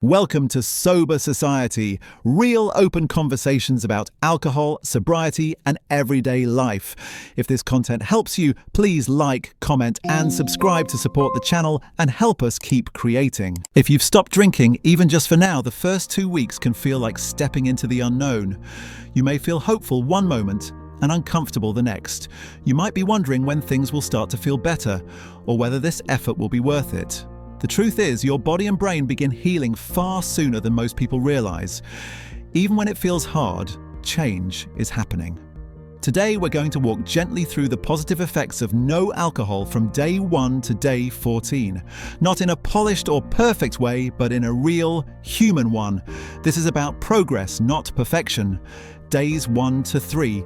Welcome to Sober Society, real open conversations about alcohol, sobriety, and everyday life. If this content helps you, please like, comment, and subscribe to support the channel and help us keep creating. If you've stopped drinking, even just for now, the first 2 weeks can feel like stepping into the unknown. You may feel hopeful one moment and uncomfortable the next. You might be wondering when things will start to feel better, or whether this effort will be worth it. The truth is, your body and brain begin healing far sooner than most people realize. Even when it feels hard, change is happening. Today, we're going to walk gently through the positive effects of no alcohol from day 1 to day 14. Not in a polished or perfect way, but in a real, human one. This is about progress, not perfection. Days 1 to 3,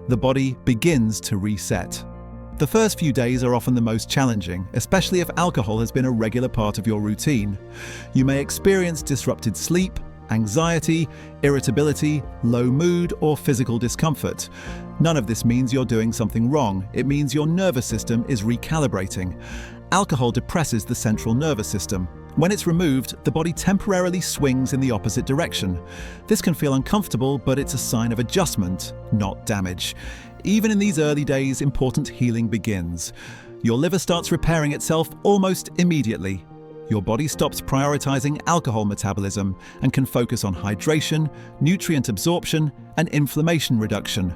the body begins to reset. The first few days are often the most challenging, especially if alcohol has been a regular part of your routine. You may experience disrupted sleep, anxiety, irritability, low mood, or physical discomfort. None of this means you're doing something wrong. It means your nervous system is recalibrating. Alcohol depresses the central nervous system. When it's removed, the body temporarily swings in the opposite direction. This can feel uncomfortable, but it's a sign of adjustment, not damage. Even in these early days, important healing begins. Your liver starts repairing itself almost immediately. Your body stops prioritizing alcohol metabolism and can focus on hydration, nutrient absorption, and inflammation reduction.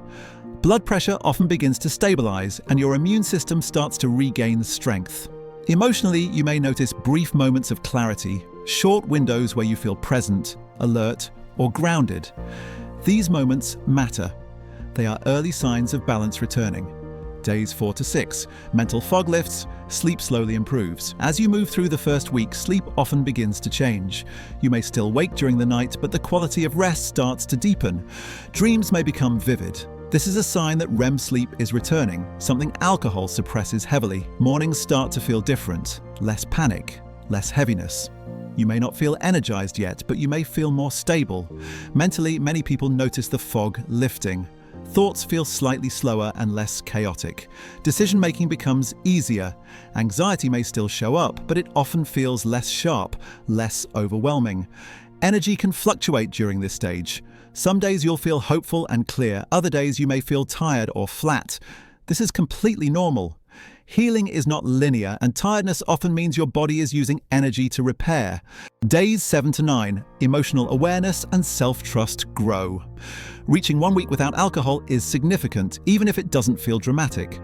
Blood pressure often begins to stabilize, and your immune system starts to regain strength. Emotionally, you may notice brief moments of clarity, short windows where you feel present, alert, or grounded. These moments matter. They are early signs of balance returning. Days 4 to 6, mental fog lifts, sleep slowly improves. As you move through the first week, sleep often begins to change. You may still wake during the night, but the quality of rest starts to deepen. Dreams may become vivid. This is a sign that REM sleep is returning, something alcohol suppresses heavily. Mornings start to feel different, less panic, less heaviness. You may not feel energized yet, but you may feel more stable. Mentally, many people notice the fog lifting. Thoughts feel slightly slower and less chaotic. Decision-making becomes easier. Anxiety may still show up, but it often feels less sharp, less overwhelming. Energy can fluctuate during this stage. Some days you'll feel hopeful and clear, other days you may feel tired or flat. This is completely normal. Healing is not linear, and tiredness often means your body is using energy to repair. Days 7 to 9, emotional awareness and self-trust grow. Reaching 1 week without alcohol is significant, even if it doesn't feel dramatic.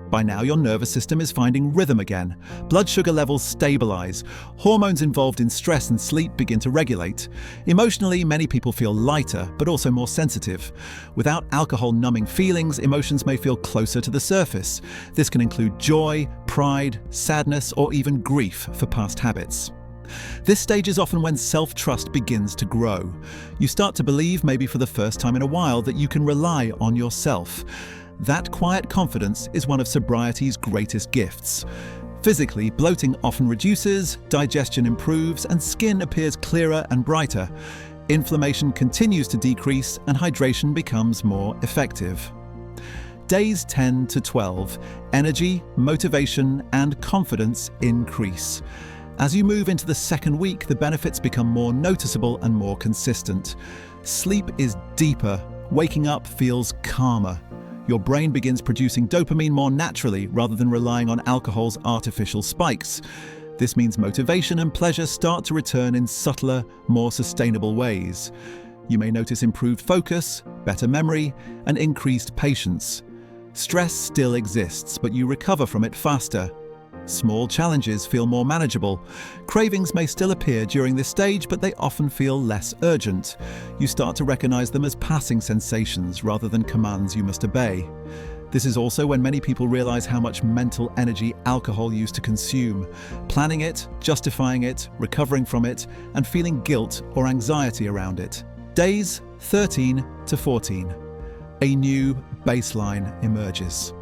By now, your nervous system is finding rhythm again. Blood sugar levels stabilize. Hormones involved in stress and sleep begin to regulate. Emotionally, many people feel lighter, but also more sensitive. Without alcohol numbing feelings, emotions may feel closer to the surface. This can include joy, pride, sadness, or even grief for past habits. This stage is often when self-trust begins to grow. You start to believe, maybe for the first time in a while, that you can rely on yourself. That quiet confidence is one of sobriety's greatest gifts. Physically, bloating often reduces, digestion improves, and skin appears clearer and brighter. Inflammation continues to decrease, and hydration becomes more effective. Days 10 to 12, energy, motivation, and confidence increase. As you move into the second week, the benefits become more noticeable and more consistent. Sleep is deeper, waking up feels calmer. Your brain begins producing dopamine more naturally rather than relying on alcohol's artificial spikes. This means motivation and pleasure start to return in subtler, more sustainable ways. You may notice improved focus, better memory, and increased patience. Stress still exists, but you recover from it faster. Small challenges feel more manageable. Cravings may still appear during this stage, but they often feel less urgent. You start to recognize them as passing sensations rather than commands you must obey. This is also when many people realize how much mental energy alcohol used to consume. Planning it, justifying it, recovering from it, and feeling guilt or anxiety around it. Days 13 to 14. A new baseline emerges.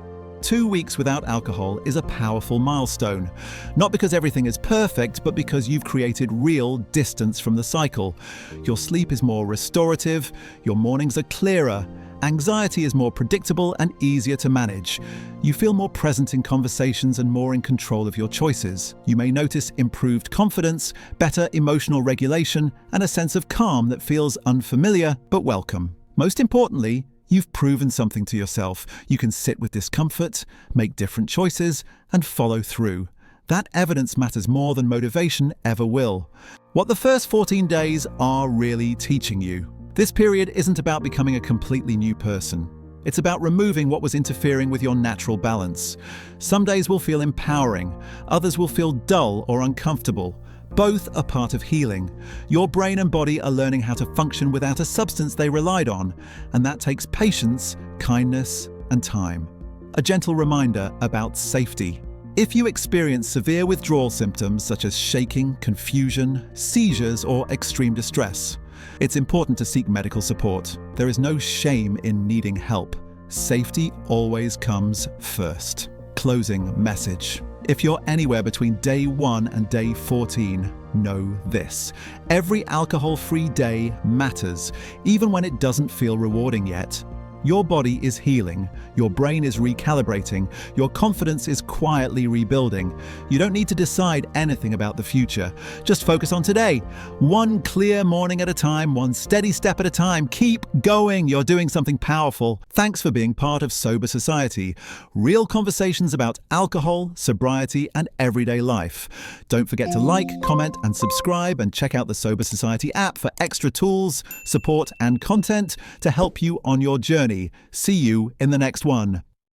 2 weeks without alcohol is a powerful milestone. Not because everything is perfect, but because you've created real distance from the cycle. Your sleep is more restorative, your mornings are clearer, Anxiety is more predictable and easier to manage. You feel more present in conversations and more in control of your choices. You may notice improved confidence, better emotional regulation, and a sense of calm that feels unfamiliar but welcome. Most importantly, you've proven something to yourself. You can sit with discomfort, make different choices, and follow through. That evidence matters more than motivation ever will. What the first 14 days are really teaching you. This period isn't about becoming a completely new person. It's about removing what was interfering with your natural balance. Some days will feel empowering, others will feel dull or uncomfortable. Both are part of healing. Your brain and body are learning how to function without a substance they relied on, and that takes patience, kindness, and time. A gentle reminder about safety. If you experience severe withdrawal symptoms such as shaking, confusion, seizures, or extreme distress, it's important to seek medical support. There is no shame in needing help. Safety always comes first. Closing message. If you're anywhere between day 1 and day 14, know this. Every alcohol-free day matters, even when it doesn't feel rewarding yet. Your body is healing, your brain is recalibrating, your confidence is quietly rebuilding. You don't need to decide anything about the future. Just focus on today. One clear morning at a time, one steady step at a time. Keep going. You're doing something powerful. Thanks for being part of Sober Society. Real conversations about alcohol, sobriety, and everyday life. Don't forget to like, comment, and subscribe, and check out the Sober Society app for extra tools, support, and content to help you on your journey. See you in the next one.